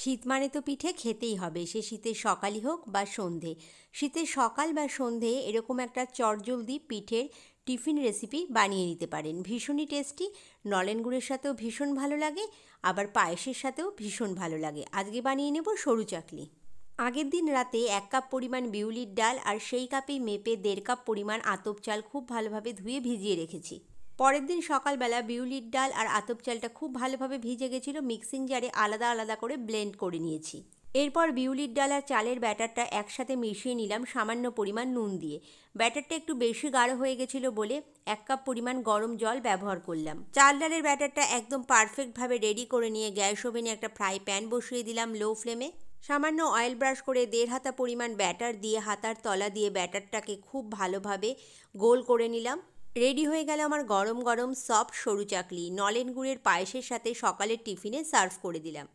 শীত মানে তো পিঠে খেতেই হবে, সে শীতের সকালই হোক বা সন্ধে। শীতের সকাল বা সন্ধে এরকম একটা চটজলদি পিঠের টিফিন রেসিপি বানিয়ে নিতে পারেন, ভীষণই টেস্টি। নলেন গুড়ের সাথেও ভীষণ ভালো লাগে, আবার পায়েসের সাথেও ভীষণ ভালো লাগে। আজকে বানিয়ে নেব সরু চাকলি। আগের দিন রাতে 1 কাপ পরিমাণ বিউলির ডাল আর সেই কাপেই মেপে 1.5 কাপ পরিমাণ আতপ চাল খুব ভালোভাবে ধুয়ে ভিজিয়ে রেখেছি। পরের দিন সকালবেলা বিউলির ডাল আর আতপ চালটা খুব ভালোভাবে ভিজে গেছিলো, মিক্সিং জারে আলাদা আলাদা করে ব্লেন্ড করে নিয়েছি। এরপর বিউলির ডাল আর চালের ব্যাটারটা একসাথে মিশিয়ে নিলাম সামান্য পরিমাণ নুন দিয়ে। ব্যাটারটা একটু বেশি গাঢ় হয়ে গেছিলো বলে 1 কাপ পরিমাণ গরম জল ব্যবহার করলাম। চাল ডালের ব্যাটারটা একদম পারফেক্টভাবে রেডি করে নিয়ে গ্যাস ওভেনে একটা ফ্রাই প্যান বসিয়ে দিলাম লো ফ্লেমে। সামান্য অয়েল ব্রাশ করে 1.5 হাতা পরিমাণ ব্যাটার দিয়ে হাতার তলা দিয়ে ব্যাটারটাকে খুব ভালোভাবে গোল করে নিলাম। রেডি হয়ে গেল আমার গরম গরম সফট সরু চাকলি। নলেন গুড়ের পায়েসের সাথে সকালের টিফিনে সার্ভ করে দিলাম।